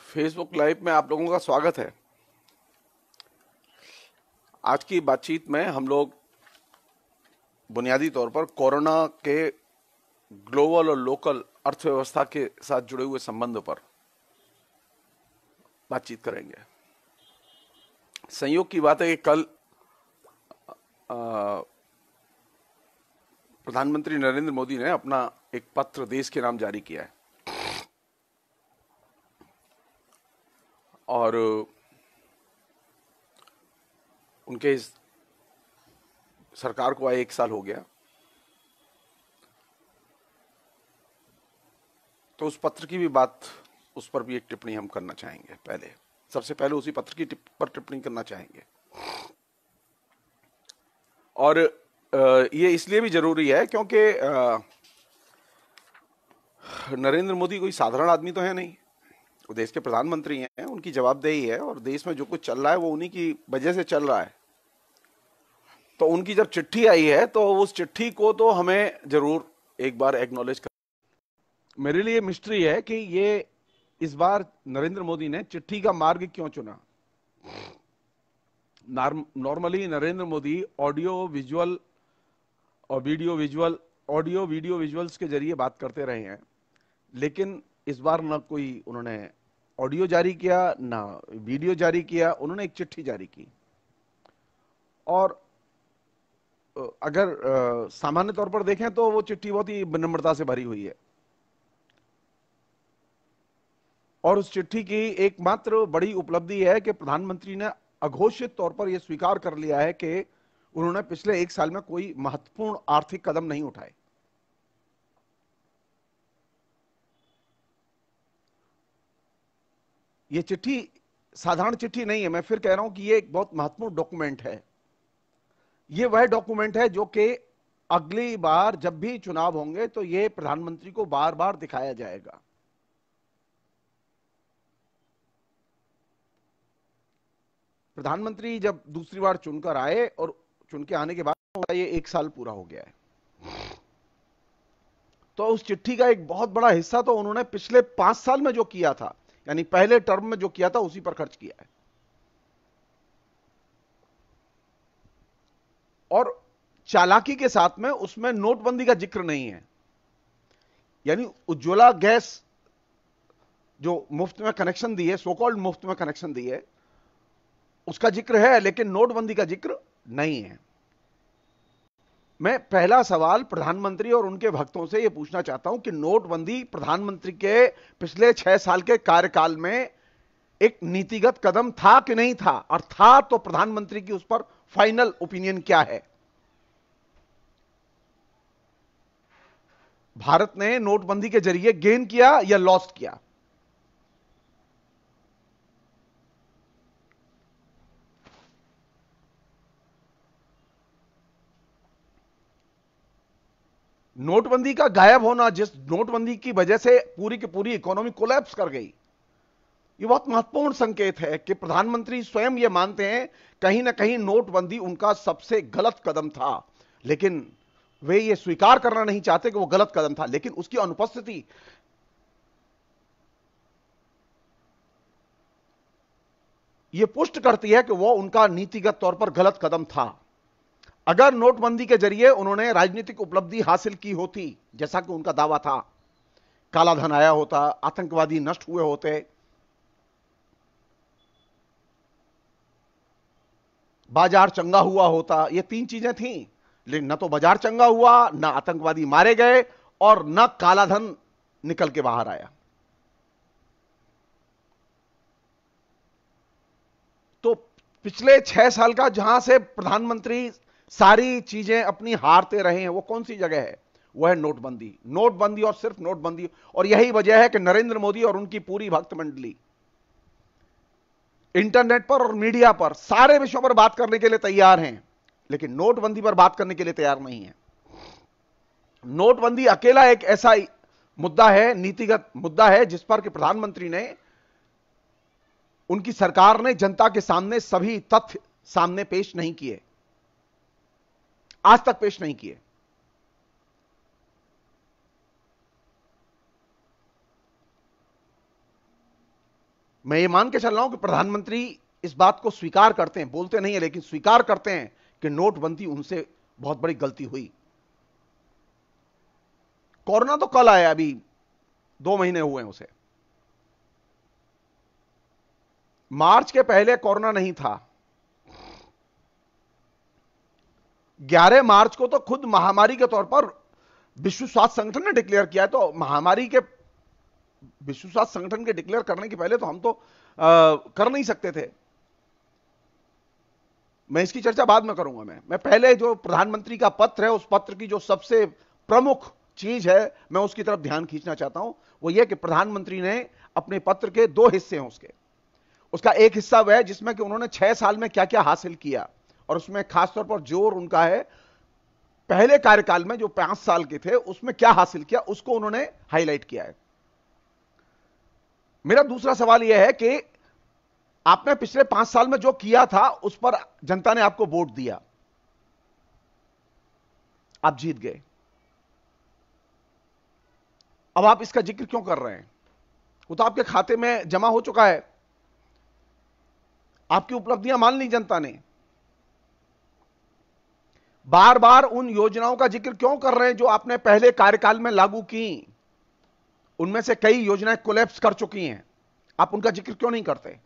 Facebook live में आप लोगों का स्वागत है। आज की बातचीत में हम लोग बुनियादी तौर पर कोरोना के ग्लोबल और लोकल अर्थव्यवस्था के साथ जुड़े हुए संबंध पर बातचीत करेंगे। संयोग की बात है कि कल प्रधानमंत्री नरेंद्र मोदी ने अपना एक पत्र देश के नाम जारी किया है और उनके सरकार को आए 1 साल हो गया। तो उस पत्र की भी बात, उस पर भी एक टिप्पणी हम करना चाहेंगे। सबसे पहले उसी पत्र की पर टिप्पणी करना चाहेंगे। और ये इसलिए भी जरूरी है क्योंकि नरेंद्र मोदी कोई साधारण आदमी तो है नहीं। वो देश के प्रधानमंत्री हैं, उनकी जवाबदेही है और देश में जो कुछ चल रहा है वो उन्हीं की वजह से चल रहा है। तो उनकी जब चिट्ठी आई है तो उस चिट्ठी को तो हमें जरूर एक बार एक्नॉलेज कर। मेरे लिए मिस्ट्री है कि ये इस बार नरेंद्र मोदी ने चिट्ठी का मार्ग क्यों चुना। Normally Narendra Modi audio video visuals के जरिए बात करते रहे हैं, लेकिन इस बार ना कोई उन्होंने ऑडियो जारी किया ना वीडियो जारी किया, उन्होंने एक चिट्ठी जारी की। और अगर सामान्य तौर पर देखें तो वो चिट्ठी बहुत ही विनम्रता से भरी हुई है और उस चिट्ठी की एकमात्र बड़ी उपलब्धि है कि प्रधानमंत्री ने अघोषित तौर पर यह स्वीकार कर लिया है कि उन्होंने पिछले 1 साल में कोई महत्वपूर्ण आर्थिक कदम नहीं उठाए। यह चिट्ठी साधारण चिट्ठी नहीं है, मैं फिर कह रहा हूं कि यह एक बहुत महत्वपूर्ण डॉक्यूमेंट है। यह वह डॉक्यूमेंट है जो कि अगली बार जब भी चुनाव होंगे तो यह प्रधानमंत्री को बार बार दिखाया जाएगा। प्रधानमंत्री जब दूसरी बार चुनकर आए और चुन के आने के बाद ये 1 साल पूरा हो गया है, तो उस चिट्ठी का एक बहुत बड़ा हिस्सा तो उन्होंने पिछले 5 साल में जो किया था, यानी पहले टर्म में जो किया था उसी पर खर्च किया है। और चालाकी के साथ में उसमें नोटबंदी का जिक्र नहीं है। यानी उज्ज्वला गैस जो मुफ्त में कनेक्शन दी है, सो कॉल्ड मुफ्त में कनेक्शन दी है, उसका जिक्र है, लेकिन नोटबंदी का जिक्र नहीं है। मैं पहला सवाल प्रधानमंत्री और उनके भक्तों से यह पूछना चाहता हूं कि नोटबंदी प्रधानमंत्री के पिछले 6 साल के कार्यकाल में एक नीतिगत कदम था कि नहीं था, और था तो प्रधानमंत्री की उस पर फाइनल ओपिनियन क्या है। भारत ने नोटबंदी के जरिए गेन किया या लॉस किया? नोटबंदी का गायब होना, जिस नोटबंदी की वजह से पूरी की पूरी इकोनॉमी कोलैप्स कर गई, यह बहुत महत्वपूर्ण संकेत है कि प्रधानमंत्री स्वयं यह मानते हैं कहीं ना कहीं नोटबंदी उनका सबसे गलत कदम था, लेकिन वे यह स्वीकार करना नहीं चाहते कि वह गलत कदम था। लेकिन उसकी अनुपस्थिति यह पुष्ट करती है कि वह उनका नीतिगत तौर पर गलत कदम था। अगर नोटबंदी के जरिए उन्होंने राजनीतिक उपलब्धि हासिल की होती, जैसा कि उनका दावा था, काला धन आया होता, आतंकवादी नष्ट हुए होते, बाजार चंगा हुआ होता, ये 3 चीजें थीं, लेकिन न तो बाजार चंगा हुआ, न आतंकवादी मारे गए और न काला धन निकल के बाहर आया। तो पिछले 6 साल का जहां से प्रधानमंत्री सारी चीजें अपनी हारते रहे हैं, वो कौन सी जगह है? वो है नोटबंदी। नोटबंदी और सिर्फ नोटबंदी। और यही वजह है कि नरेंद्र मोदी और उनकी पूरी भक्त मंडली इंटरनेट पर और मीडिया पर सारे विषयों पर बात करने के लिए तैयार हैं, लेकिन नोटबंदी पर बात करने के लिए तैयार नहीं है। नोटबंदी अकेला एक ऐसा मुद्दा है, नीतिगत मुद्दा है, जिस पर कि प्रधानमंत्री ने, उनकी सरकार ने जनता के सामने सभी तथ्य सामने पेश नहीं किए, आज तक पेश नहीं किए। मैं ये मान के चल रहा हूं कि प्रधानमंत्री इस बात को स्वीकार करते हैं, बोलते नहीं है लेकिन स्वीकार करते हैं कि नोटबंदी उनसे बहुत बड़ी गलती हुई। कोरोना तो कल आया, अभी 2 महीने हुए हैं उसे। मार्च के पहले कोरोना नहीं था। 11 मार्च को तो खुद महामारी के तौर पर विश्व स्वास्थ्य संगठन ने डिक्लेयर किया है। तो महामारी के विश्व स्वास्थ्य संगठन के डिक्लेयर करने के पहले तो हम तो कर नहीं सकते थे। मैं इसकी चर्चा बाद में करूंगा। मैं पहले जो प्रधानमंत्री का पत्र है, उस पत्र की जो सबसे प्रमुख चीज है, मैं उसकी तरफ ध्यान खींचना चाहता हूं। वो ये कि प्रधानमंत्री ने अपने पत्र के 2 हिस्से हैं उसका एक हिस्सा वह है जिसमें कि उन्होंने 6 साल में क्या क्या हासिल किया, और उसमें खासतौर पर जोर उनका है पहले कार्यकाल में जो 5 साल के थे उसमें क्या हासिल किया, उसको उन्होंने हाईलाइट किया है। मेरा दूसरा सवाल यह है कि आपने पिछले 5 साल में जो किया था उस पर जनता ने आपको वोट दिया, आप जीत गए। अब आप इसका जिक्र क्यों कर रहे हैं? वो तो आपके खाते में जमा हो चुका है, आपकी उपलब्धियां मान ली जनता ने। बार बार उन योजनाओं का जिक्र क्यों कर रहे हैं जो आपने पहले कार्यकाल में लागू की? उनमें से कई योजनाएं कोलैप्स कर चुकी हैं, आप उनका जिक्र क्यों नहीं करते?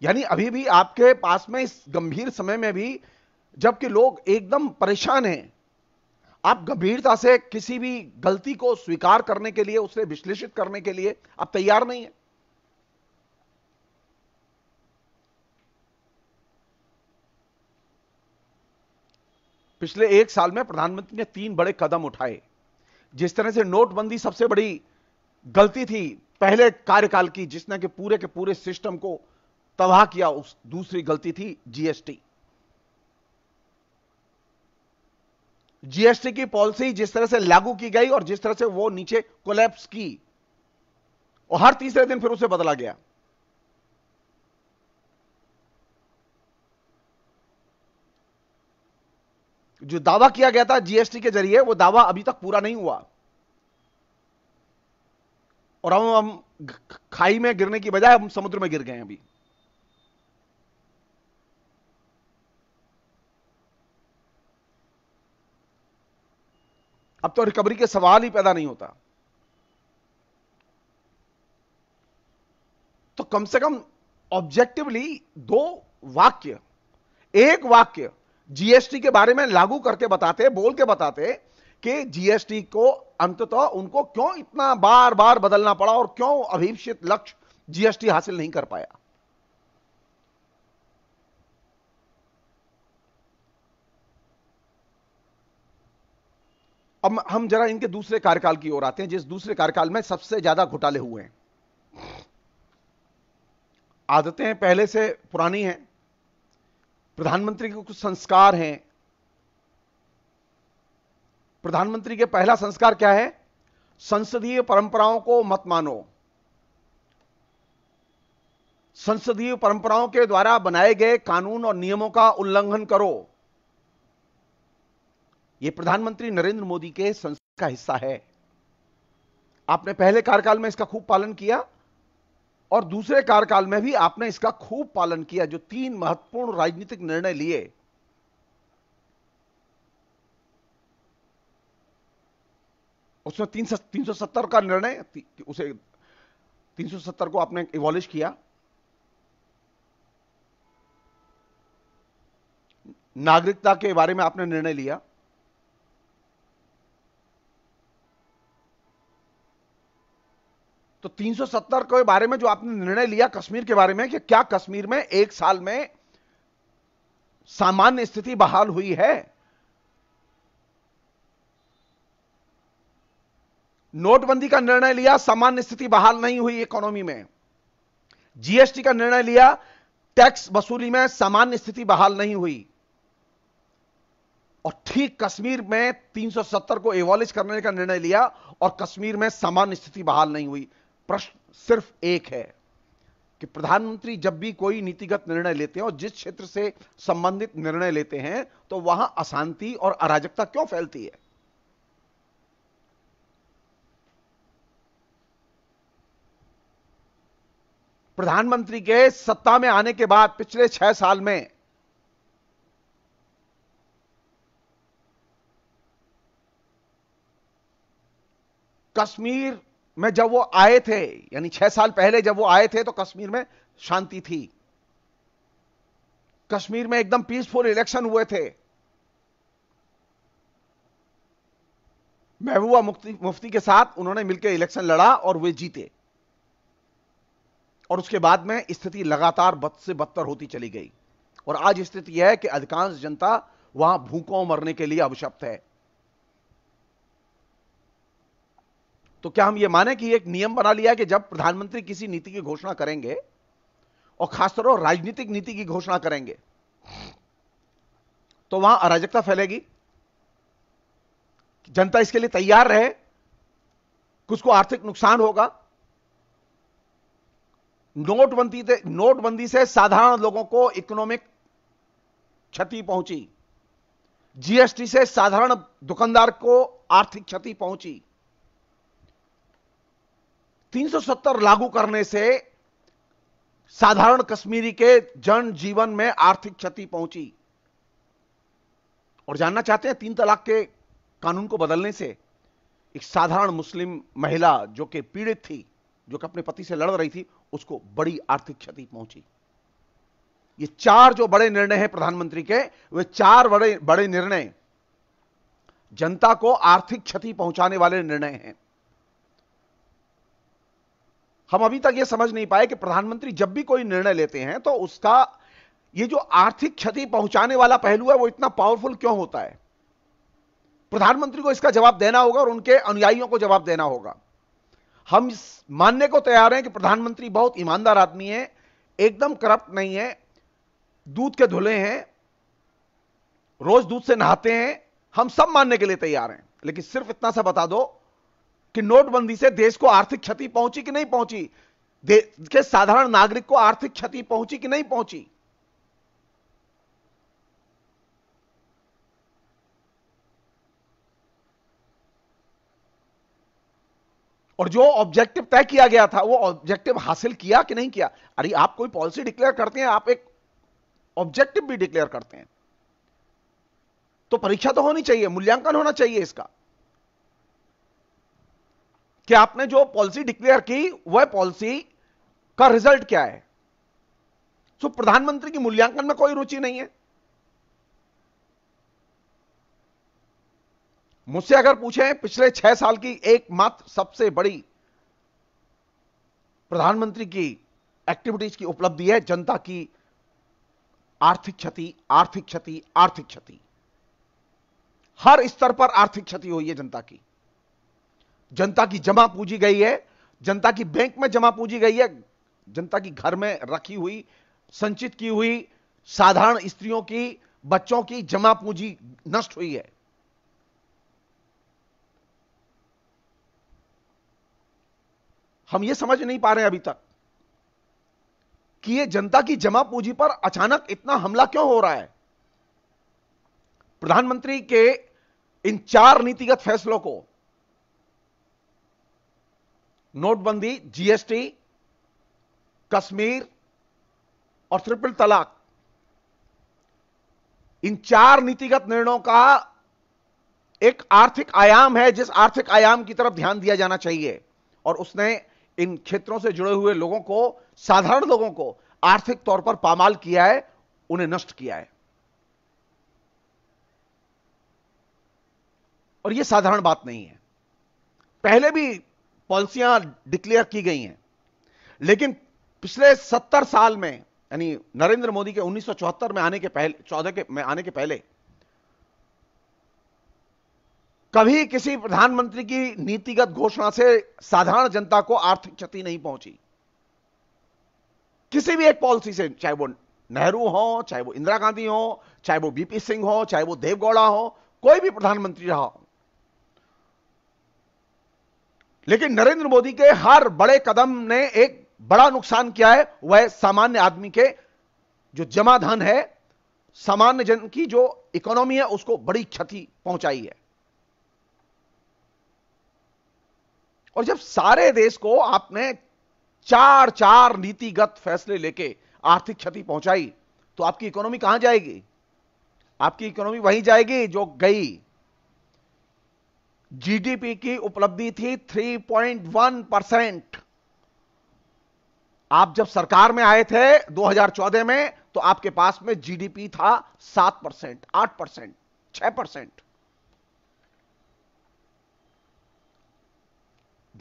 यानी अभी भी आपके पास में इस गंभीर समय में भी, जबकि लोग एकदम परेशान हैं, आप गंभीरता से किसी भी गलती को स्वीकार करने के लिए, उसे विश्लेषित करने के लिए आप तैयार नहीं है। पिछले 1 साल में प्रधानमंत्री ने 3 बड़े कदम उठाए। जिस तरह से नोटबंदी सबसे बड़ी गलती थी पहले कार्यकाल की, जिसने के पूरे सिस्टम को तबाह किया, उस दूसरी गलती थी जीएसटी। जीएसटी की पॉलिसी जिस तरह से लागू की गई और जिस तरह से वो नीचे कोलैप्स की, और हर तीसरे दिन फिर उसे बदला गया। जो दावा किया गया था जीएसटी के जरिए, वो दावा अभी तक पूरा नहीं हुआ, और हम खाई में गिरने की बजाय हम समुद्र में गिर गए हैं अभी। अब तो रिकवरी के सवाल ही पैदा नहीं होता। तो कम से कम ऑब्जेक्टिवली 2 वाक्य, एक वाक्य जीएसटी के बारे में लागू करके बताते, बोल के बताते कि जीएसटी को अंततः उनको क्यों इतना बार बार बदलना पड़ा और क्यों अभीप्सित लक्ष्य जीएसटी हासिल नहीं कर पाया। अब हम जरा इनके दूसरे कार्यकाल की ओर आते हैं, जिस दूसरे कार्यकाल में सबसे ज्यादा घोटाले हुए हैं। आदतें पहले से पुरानी हैं, प्रधानमंत्री के कुछ संस्कार हैं। प्रधानमंत्री के पहला संस्कार क्या है? संसदीय परंपराओं को मत मानो। संसदीय परंपराओं के द्वारा बनाए गए कानून और नियमों का उल्लंघन करो। यह प्रधानमंत्री नरेंद्र मोदी के संस्कार का हिस्सा है। आपने पहले कार्यकाल में इसका खूब पालन किया, और दूसरे कार्यकाल में भी आपने इसका खूब पालन किया। जो 3 महत्वपूर्ण राजनीतिक निर्णय लिए, उसमें 370 का निर्णय, उसे 370 को आपने इवॉलिश किया। नागरिकता के बारे में आपने निर्णय लिया। तो 370 के बारे में जो आपने निर्णय लिया, कश्मीर के बारे में, कि क्या कश्मीर में 1 साल में सामान्य स्थिति बहाल हुई है? नोटबंदी का निर्णय लिया, सामान्य स्थिति बहाल नहीं हुई इकोनॉमी में। जीएसटी का निर्णय लिया, टैक्स वसूली में सामान्य स्थिति बहाल नहीं हुई। और ठीक कश्मीर में 370 को एवॉलिश करने का निर्णय लिया, और कश्मीर में सामान्य स्थिति बहाल नहीं हुई। प्रश्न सिर्फ एक है कि प्रधानमंत्री जब भी कोई नीतिगत निर्णय लेते हैं और जिस क्षेत्र से संबंधित निर्णय लेते हैं, तो वहां अशांति और अराजकता क्यों फैलती है? प्रधानमंत्री के सत्ता में आने के बाद पिछले 6 साल में कश्मीर में जब वो आए थे, यानी 6 साल पहले जब वो आए थे, तो कश्मीर में शांति थी। कश्मीर में एकदम पीसफुल इलेक्शन हुए थे। महबूबा मुफ्ती के साथ उन्होंने मिलकर इलेक्शन लड़ा और वे जीते। और उसके बाद में स्थिति लगातार बद से बदतर होती चली गई और आज स्थिति यह है कि अधिकांश जनता वहां भूखों मरने के लिए अभिशप्त है। तो क्या हम यह माने कि एक नियम बना लिया कि जब प्रधानमंत्री किसी नीति की घोषणा करेंगे और खासतौर पर राजनीतिक नीति की घोषणा करेंगे तो वहां अराजकता फैलेगी, जनता इसके लिए तैयार रहे, कुछ को आर्थिक नुकसान होगा। नोटबंदी से साधारण लोगों को इकोनॉमिक क्षति पहुंची, जीएसटी से साधारण दुकानदार को आर्थिक क्षति पहुंची, 370 लागू करने से साधारण कश्मीरी के जन जीवन में आर्थिक क्षति पहुंची। और जानना चाहते हैं, 3 तलाक के कानून को बदलने से एक साधारण मुस्लिम महिला जो कि पीड़ित थी, जो कि अपने पति से लड़ रही थी, उसको बड़ी आर्थिक क्षति पहुंची। ये 4 जो बड़े निर्णय हैं प्रधानमंत्री के, वे 4 बड़े निर्णय जनता को आर्थिक क्षति पहुंचाने वाले निर्णय हैं। हम अभी तक यह समझ नहीं पाए कि प्रधानमंत्री जब भी कोई निर्णय लेते हैं तो उसका ये जो आर्थिक क्षति पहुंचाने वाला पहलू है वो इतना पावरफुल क्यों होता है। प्रधानमंत्री को इसका जवाब देना होगा और उनके अनुयायियों को जवाब देना होगा। हम मानने को तैयार हैं कि प्रधानमंत्री बहुत ईमानदार आदमी है, एकदम करप्ट नहीं है, दूध के धुले हैं, रोज दूध से नहाते हैं, हम सब मानने के लिए तैयार हैं। लेकिन सिर्फ इतना सा बता दो कि नोटबंदी से देश को आर्थिक क्षति पहुंची कि नहीं पहुंची, देश के साधारण नागरिक को आर्थिक क्षति पहुंची कि नहीं पहुंची। और जो ऑब्जेक्टिव तय किया गया था वो ऑब्जेक्टिव हासिल किया कि नहीं किया। अरे आप कोई पॉलिसी डिक्लेयर करते हैं, आप एक ऑब्जेक्टिव भी डिक्लेयर करते हैं, तो परीक्षा तो होनी चाहिए, मूल्यांकन होना चाहिए इसका कि आपने जो पॉलिसी डिक्लेयर की वह पॉलिसी का रिजल्ट क्या है। तो प्रधानमंत्री की मूल्यांकन में कोई रुचि नहीं है। मुझसे अगर पूछें पिछले 6 साल की एकमात्र सबसे बड़ी प्रधानमंत्री की एक्टिविटीज की उपलब्धि है जनता की आर्थिक क्षति, आर्थिक क्षति, आर्थिक क्षति। हर स्तर पर आर्थिक क्षति हुई है जनता की। जनता की जमा पूंजी गई है, जनता की बैंक में जमा पूंजी गई है, जनता की घर में रखी हुई, संचित की हुई साधारण स्त्रियों की, बच्चों की जमा पूंजी नष्ट हुई है। हम यह समझ नहीं पा रहे हैं अभी तक कि यह जनता की जमा पूंजी पर अचानक इतना हमला क्यों हो रहा है। प्रधानमंत्री के इन 4 नीतिगत फैसलों को, नोटबंदी, जीएसटी, कश्मीर और ट्रिपल तलाक, इन 4 नीतिगत निर्णयों का एक आर्थिक आयाम है जिस आर्थिक आयाम की तरफ ध्यान दिया जाना चाहिए। और उसने इन क्षेत्रों से जुड़े हुए लोगों को, साधारण लोगों को आर्थिक तौर पर पामाल किया है, उन्हें नष्ट किया है। और यह साधारण बात नहीं है। पहले भी पॉलिसियां डिक्लेयर की गई हैं, लेकिन पिछले 70 साल में, यानी नरेंद्र मोदी के 1974 में आने के पहले, 14 में आने के पहले, कभी किसी प्रधानमंत्री की नीतिगत घोषणा से साधारण जनता को आर्थिक क्षति नहीं पहुंची। किसी भी एक पॉलिसी से, चाहे वो नेहरू हो, चाहे वो इंदिरा गांधी हो, चाहे वो बीपी सिंह हो, चाहे वो देवगौड़ा हो, कोई भी प्रधानमंत्री रहा हो। लेकिन नरेंद्र मोदी के हर बड़े कदम ने एक बड़ा नुकसान किया है, वह सामान्य आदमी के जो जमा धन है, सामान्य जन की जो इकोनॉमी है, उसको बड़ी क्षति पहुंचाई है। और जब सारे देश को आपने चार चार नीतिगत फैसले लेके आर्थिक क्षति पहुंचाई, तो आपकी इकोनॉमी कहां जाएगी? आपकी इकोनॉमी वहीं जाएगी जो गई। जीडीपी की उपलब्धि थी 3.1%। आप जब सरकार में आए थे 2014 में, तो आपके पास में जीडीपी था 7%, 8%, 6%।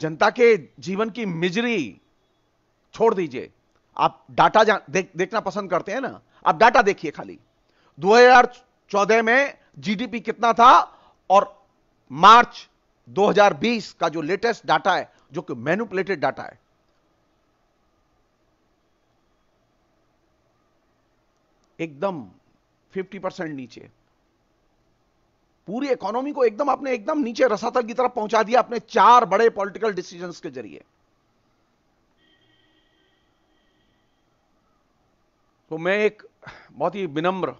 जनता के जीवन की मिजरी छोड़ दीजिए, आप डाटा देखना पसंद करते हैं ना, आप डाटा देखिए खाली। 2014 में जीडीपी कितना था, और मार्च 2020 का जो लेटेस्ट डाटा है, जो कि मैनिपुलेटेड डाटा है, एकदम 50% नीचे। पूरी इकोनॉमी को एकदम आपने एकदम नीचे रसातल की तरफ पहुंचा दिया अपने चार बड़े पॉलिटिकल डिसीजंस के जरिए। तो मैं एक बहुत ही विनम्र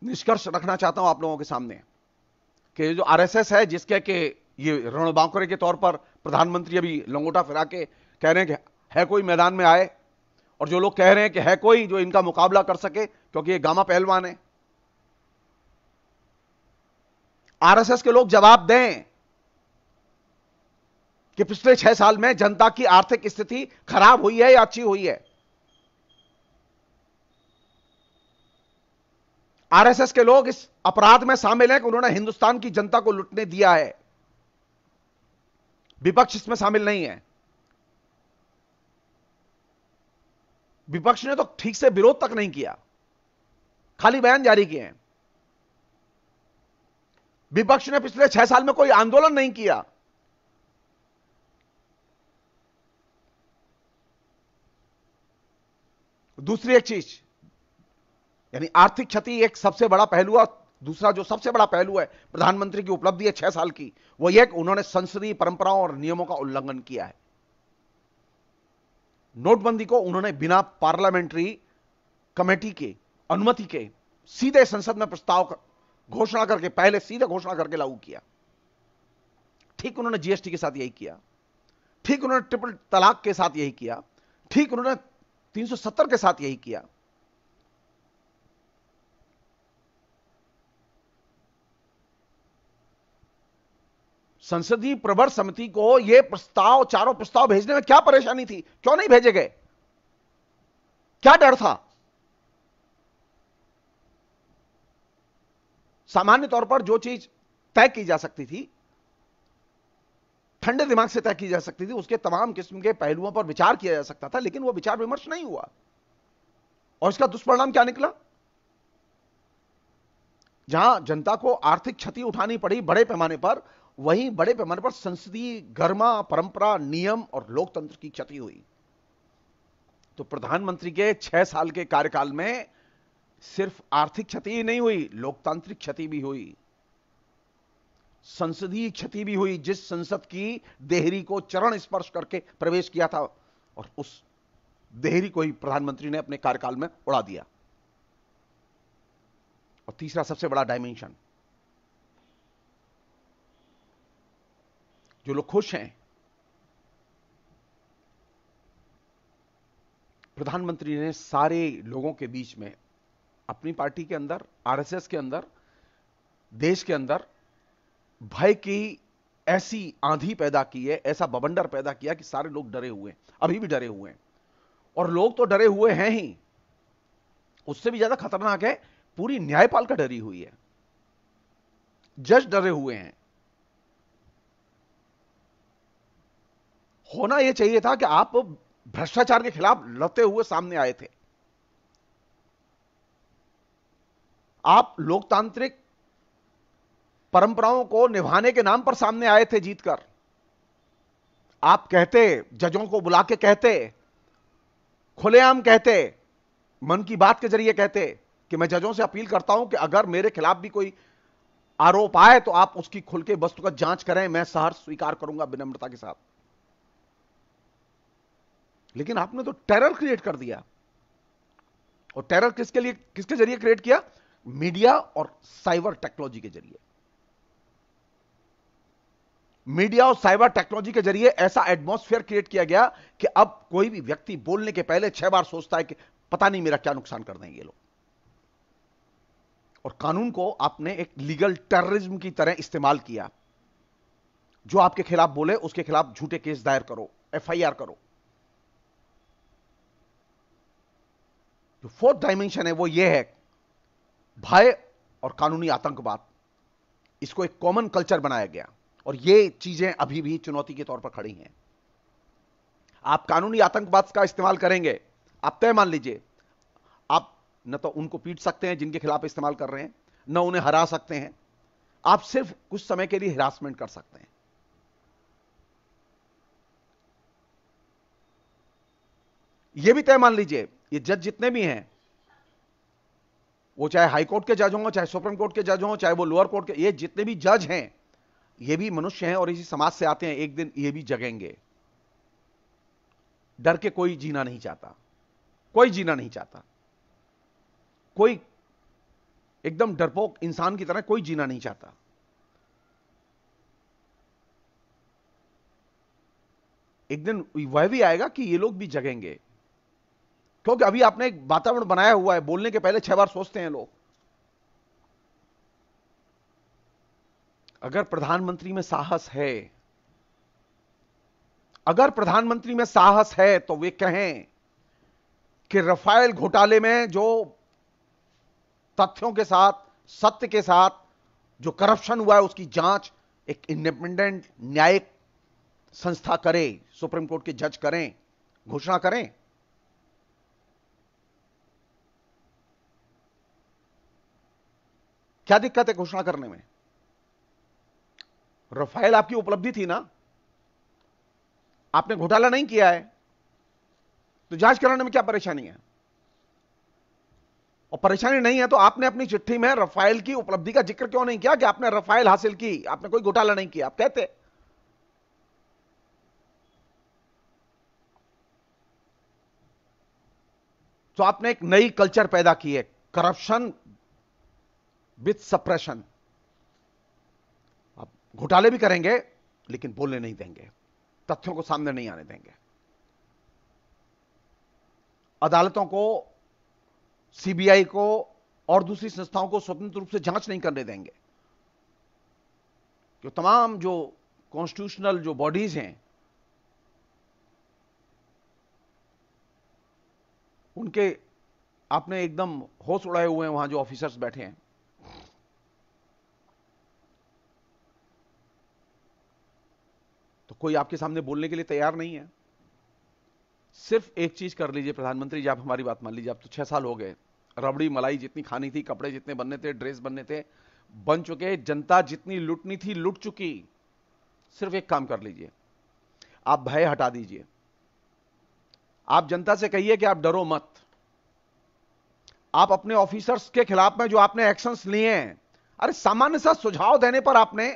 निष्कर्ष रखना चाहता हूं आप लोगों के सामने कि जो आरएसएस है, जिसके कि ये रणबांकुरे के तौर पर प्रधानमंत्री अभी लंगोटा फिरा के कह रहे हैं कि है कोई मैदान में आए, और जो लोग कह रहे हैं कि है कोई जो इनका मुकाबला कर सके क्योंकि ये गामा पहलवान है, आरएसएस के लोग जवाब दें कि पिछले 6 साल में जनता की आर्थिक स्थिति खराब हुई है या अच्छी हुई है। आरएसएस के लोग इस अपराध में शामिल हैं कि उन्होंने हिंदुस्तान की जनता को लुटने दिया है। विपक्ष इसमें शामिल नहीं है। विपक्ष ने तो ठीक से विरोध तक नहीं किया, खाली बयान जारी किए हैं। विपक्ष ने पिछले 6 साल में कोई आंदोलन नहीं किया। दूसरी एक चीज, यानी आर्थिक क्षति एक सबसे बड़ा पहलू है। दूसरा जो सबसे बड़ा पहलू है प्रधानमंत्री की उपलब्धि है 6 साल की, वो यह कि उन्होंने संसदीय परंपराओं और नियमों का उल्लंघन किया है। नोटबंदी को उन्होंने बिना पार्लियामेंट्री कमेटी के अनुमति के सीधे संसद में प्रस्ताव घोषणा करके, पहले सीधे घोषणा करके लागू किया। ठीक उन्होंने जीएसटी के साथ यही किया, ठीक उन्होंने ट्रिपल तलाक के साथ यही किया, ठीक उन्होंने 370 के साथ यही किया। संसदीय प्रवर समिति को यह प्रस्ताव, चारों प्रस्ताव भेजने में क्या परेशानी थी? क्यों नहीं भेजे गए? क्या डर था? सामान्य तौर पर जो चीज तय की जा सकती थी, ठंडे दिमाग से तय की जा सकती थी, उसके तमाम किस्म के पहलुओं पर विचार किया जा सकता था, लेकिन वह विचार विमर्श नहीं हुआ। और इसका दुष्परिणाम क्या निकला? जहां जनता को आर्थिक क्षति उठानी पड़ी बड़े पैमाने पर, वहीं बड़े पैमाने पर संसदीय गर्मा, परंपरा, नियम और लोकतंत्र की क्षति हुई। तो प्रधानमंत्री के 6 साल के कार्यकाल में सिर्फ आर्थिक क्षति ही नहीं हुई, लोकतांत्रिक क्षति भी हुई, संसदीय क्षति भी हुई। जिस संसद की देहरी को चरण स्पर्श करके प्रवेश किया था, और उस देहरी को ही प्रधानमंत्री ने अपने कार्यकाल में उड़ा दिया। और तीसरा सबसे बड़ा डायमेंशन, जो लोग खुश हैं, प्रधानमंत्री ने सारे लोगों के बीच में, अपनी पार्टी के अंदर, आरएसएस के अंदर, देश के अंदर भय की ऐसी आंधी पैदा की है, ऐसा बवंडर पैदा किया कि सारे लोग डरे हुए हैं, अभी भी डरे हुए हैं। और लोग तो डरे हुए हैं ही, उससे भी ज्यादा खतरनाक है पूरी न्यायपालिका डरी हुई है, जज डरे हुए हैं। होना यह चाहिए था कि आप भ्रष्टाचार के खिलाफ लड़ते हुए सामने आए थे, आप लोकतांत्रिक परंपराओं को निभाने के नाम पर सामने आए थे जीतकर। आप कहते, जजों को बुला के कहते, खुलेआम कहते, मन की बात के जरिए कहते कि मैं जजों से अपील करता हूं कि अगर मेरे खिलाफ भी कोई आरोप आए तो आप उसकी खुल के वस्तुगत जांच करें, मैं सहर्ष स्वीकार करूंगा विनम्रता के साथ। लेकिन आपने तो टेरर क्रिएट कर दिया। और टेरर किसके लिए, किसके जरिए क्रिएट किया? मीडिया और साइबर टेक्नोलॉजी के जरिए। मीडिया और साइबर टेक्नोलॉजी के जरिए ऐसा एटमॉस्फेयर क्रिएट किया गया कि अब कोई भी व्यक्ति बोलने के पहले 6 बार सोचता है कि पता नहीं मेरा क्या नुकसान कर देंगे ये लोग। और कानून को आपने एक लीगल टेररिज्म की तरह इस्तेमाल किया। जो आपके खिलाफ बोले उसके खिलाफ झूठे केस दायर करो, एफआईआर करो। जो फोर्थ डायमेंशन है वो ये है भय और कानूनी आतंकवाद। इसको एक कॉमन कल्चर बनाया गया और ये चीजें अभी भी चुनौती के तौर पर खड़ी हैं। आप कानूनी आतंकवाद का इस्तेमाल करेंगे, आप तय मान लीजिए, आप न तो उनको पीट सकते हैं जिनके खिलाफ इस्तेमाल कर रहे हैं, न उन्हें हरा सकते हैं, आप सिर्फ कुछ समय के लिए हिरासमेंट कर सकते हैं। यह भी तय मान लीजिए, ये जज जितने भी हैं, वो चाहे हाई कोर्ट के जज हों, चाहे सुप्रीम कोर्ट के जज हों, चाहे वो लोअर कोर्ट के, ये जितने भी जज हैं ये भी मनुष्य हैं और इसी समाज से आते हैं। एक दिन ये भी जगेंगे। डर के कोई जीना नहीं चाहता, कोई जीना नहीं चाहता, कोई एकदम डरपोक इंसान की तरह कोई जीना नहीं चाहता। एक दिन वह भी आएगा कि ये लोग भी जगेंगे, क्योंकि अभी आपने एक वातावरण बनाया हुआ है, बोलने के पहले 6 बार सोचते हैं लोग। अगर प्रधानमंत्री में साहस है, अगर प्रधानमंत्री में साहस है तो वे कहें कि राफेल घोटाले में जो तथ्यों के साथ, सत्य के साथ जो करप्शन हुआ है उसकी जांच एक इंडिपेंडेंट न्यायिक संस्था करे, सुप्रीम कोर्ट के जज करें, घोषणा करें। क्या दिक्कत है घोषणा करने में? राफेल आपकी उपलब्धि थी ना, आपने घोटाला नहीं किया है तो जांच कराने में क्या परेशानी है? और परेशानी नहीं है तो आपने अपनी चिट्ठी में राफेल की उपलब्धि का जिक्र क्यों नहीं किया कि आपने राफेल हासिल की, आपने कोई घोटाला नहीं किया? आप कहते। तो आपने एक नई कल्चर पैदा की है, करप्शन विथ सप्रेशन। आप घोटाले भी करेंगे लेकिन बोलने नहीं देंगे, तथ्यों को सामने नहीं आने देंगे, अदालतों को, सीबीआई को और दूसरी संस्थाओं को स्वतंत्र रूप से जांच नहीं करने देंगे। जो तमाम जो कॉन्स्टिट्यूशनल जो बॉडीज हैं उनके आपने एकदम होश उड़ाए हुए हैं, वहां जो ऑफिसर्स बैठे हैं। तो कोई आपके सामने बोलने के लिए तैयार नहीं है। सिर्फ एक चीज कर लीजिए प्रधानमंत्री जी, आप हमारी बात मान लीजिए। आप तो 6 साल हो गए, रबड़ी मलाई जितनी खानी थी, कपड़े जितने बनने थे, ड्रेस बनने थे, बन चुके। जनता जितनी लुटनी थी लुट चुकी। सिर्फ एक काम कर लीजिए, आप भय हटा दीजिए। आप जनता से कहिए कि आप डरो मत। आप अपने ऑफिसर्स के खिलाफ में जो आपने एक्शंस लिए हैं, अरे सामान्य सा सुझाव देने पर आपने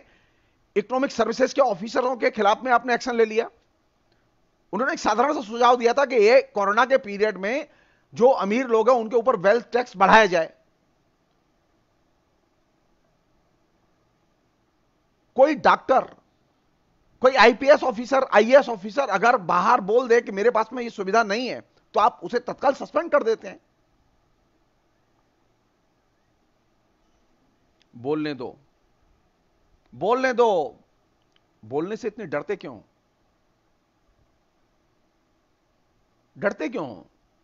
इकोनॉमिक सर्विसेज के ऑफिसरों के खिलाफ में आपने एक्शन ले लिया। उन्होंने एक साधारण सा सुझाव दिया था कि ये कोरोना के पीरियड में जो अमीर लोग हैं उनके ऊपर वेल्थ टैक्स बढ़ाया जाए। कोई डॉक्टर, कोई आईपीएस ऑफिसर, आईएएस ऑफिसर अगर बाहर बोल दे कि मेरे पास में ये सुविधा नहीं है तो आप उसे तत्काल सस्पेंड कर देते हैं। बोलने दो, बोलने दो। बोलने से इतने डरते क्यों? डरते क्यों?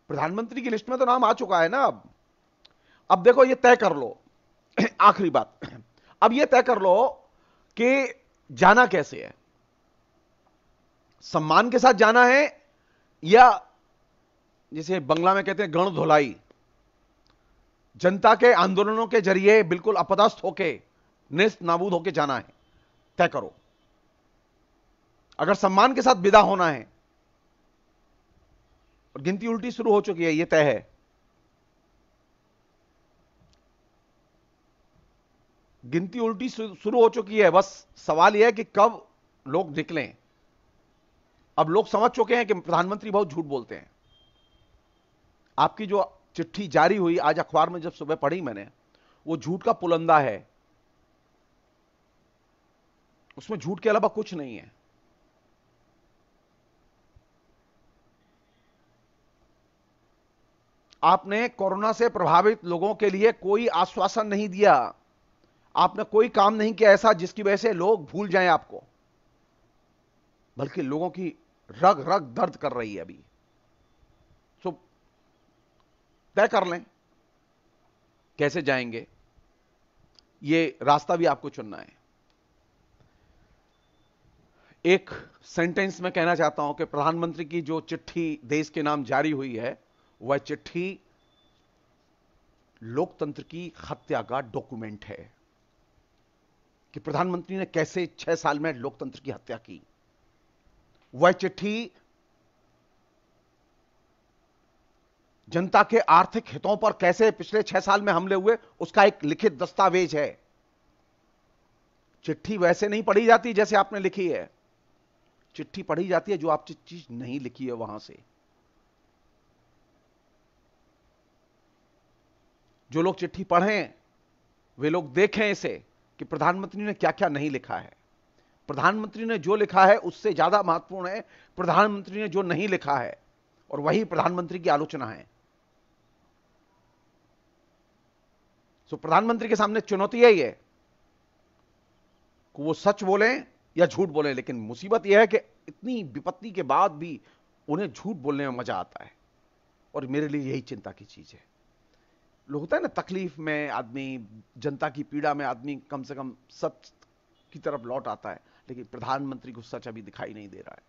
प्रधानमंत्री की लिस्ट में तो नाम आ चुका है ना। अब देखो ये तय कर लो आखिरी बात, अब ये तय कर लो कि जाना कैसे है। सम्मान के साथ जाना है या जिसे बंगला में कहते हैं गण धुलाई, जनता के आंदोलनों के जरिए बिल्कुल अपदस्थ होके, नेस्त नाबूद होके जाना है? तय करो। अगर सम्मान के साथ विदा होना है, और गिनती उल्टी शुरू हो चुकी है, यह तय है। गिनती उल्टी शुरू हो चुकी है, बस सवाल यह है कि कब लोग निकलें। अब लोग समझ चुके हैं कि प्रधानमंत्री बहुत झूठ बोलते हैं। आपकी जो चिट्ठी जारी हुई आज अखबार में जब सुबह पढ़ी मैंने, वो झूठ का पुलंदा है। उसमें झूठ के अलावा कुछ नहीं है। आपने कोरोना से प्रभावित लोगों के लिए कोई आश्वासन नहीं दिया, आपने कोई काम नहीं किया ऐसा जिसकी वजह से लोग भूल जाएं आपको, बल्कि लोगों की रग रग दर्द कर रही है अभी। सो तय कर लें कैसे जाएंगे, ये रास्ता भी आपको चुनना है। एक सेंटेंस में कहना चाहता हूं कि प्रधानमंत्री की जो चिट्ठी देश के नाम जारी हुई है, वह चिट्ठी लोकतंत्र की हत्या का डॉक्यूमेंट है कि प्रधानमंत्री ने कैसे 6 साल में लोकतंत्र की हत्या की। वह चिट्ठी जनता के आर्थिक हितों पर कैसे पिछले 6 साल में हमले हुए, उसका एक लिखित दस्तावेज है। चिट्ठी वैसे नहीं पढ़ी जाती जैसे आपने लिखी है, चिट्ठी पढ़ी जाती है जो आपने चीज नहीं लिखी है वहां से। जो लोग चिट्ठी पढ़ें वे लोग देखें इसे कि प्रधानमंत्री ने क्या क्या नहीं लिखा है। प्रधानमंत्री ने जो लिखा है उससे ज्यादा महत्वपूर्ण है प्रधानमंत्री ने जो नहीं लिखा है, और वही प्रधानमंत्री की आलोचना है। सो प्रधानमंत्री के सामने चुनौती है ये कि वो सच बोलें या झूठ बोलें, लेकिन मुसीबत यह है कि इतनी विपत्ति के बाद भी उन्हें झूठ बोलने में मजा आता है, और मेरे लिए यही चिंता की चीज है। लोग होता है ना, तकलीफ में आदमी, जनता की पीड़ा में आदमी कम से कम सच की तरफ लौट आता है, लेकिन प्रधानमंत्री को सच अभी दिखाई नहीं दे रहा है,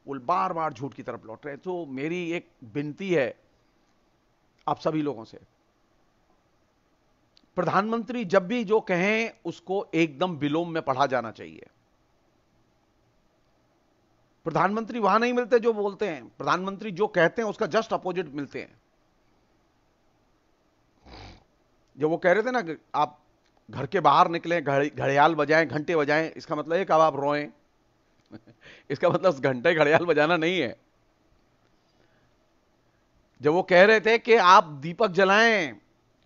वो बार बार झूठ की तरफ लौट रहे हैं। तो मेरी एक विनती है आप सभी लोगों से, प्रधानमंत्री जब भी जो कहें उसको एकदम विलोम में पढ़ा जाना चाहिए। प्रधानमंत्री वहां नहीं मिलते जो बोलते हैं, प्रधानमंत्री जो कहते हैं उसका जस्ट अपोजिट मिलते हैं। जो वो कह रहे थे ना कि आप घर के बाहर निकले, घड़ियाल बजाएं, घंटे बजाएं, इसका मतलब है कि अब आप रोएं। इसका मतलब घंटे घड़ियाल बजाना नहीं है। जब वो कह रहे थे कि आप दीपक जलाएं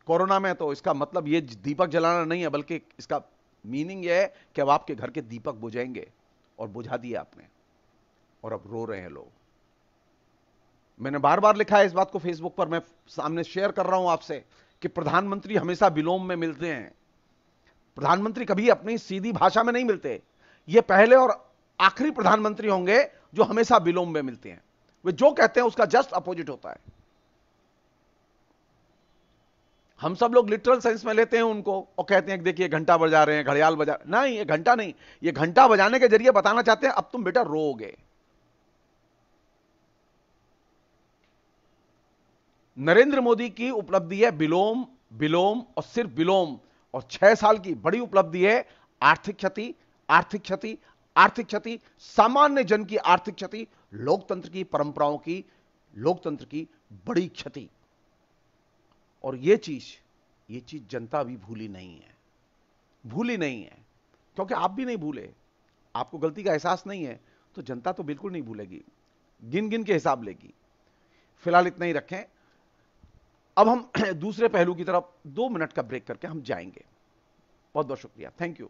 कोरोना में, तो इसका मतलब ये दीपक जलाना नहीं है, बल्कि इसका मीनिंग ये है कि अब आपके घर के दीपक बुझेंगे, और बुझा दिए आपने, और अब रो रहे हैं लोग। मैंने बार बार लिखा है इस बात को फेसबुक पर, मैं सामने शेयर कर रहा हूं आपसे कि प्रधानमंत्री हमेशा विलोम में मिलते हैं। प्रधानमंत्री कभी अपनी सीधी भाषा में नहीं मिलते। ये पहले और आखिरी प्रधानमंत्री होंगे जो हमेशा विलोम में मिलते हैं। वे जो कहते हैं उसका जस्ट अपोजिट होता है। हम सब लोग लिटरल सेंस में लेते हैं उनको और कहते हैं कि देखिए घंटा बजा रहे हैं, घड़ियाल बजा, नहीं, ये घंटा नहीं, ये घंटा बजाने के जरिए बताना चाहते हैं अब तुम बेटा रोओगे। नरेंद्र मोदी की उपलब्धि है विलोम, विलोम और सिर्फ विलोम, और 6 साल की बड़ी उपलब्धि है आर्थिक क्षति, आर्थिक क्षति, आर्थिक क्षति, सामान्य जन की आर्थिक क्षति, लोकतंत्र की परंपराओं की, लोकतंत्र की बड़ी क्षति। और ये चीज जनता भी भूली नहीं है, भूली नहीं है, क्योंकि आप भी नहीं भूले, आपको गलती का एहसास नहीं है, तो जनता तो बिल्कुल नहीं भूलेगी, गिन गिन के हिसाब लेगी। फिलहाल इतना ही रखें। अब हम दूसरे पहलू की तरफ 2 मिनट का ब्रेक करके हम जाएंगे। बहुत बहुत शुक्रिया, थैंक यू।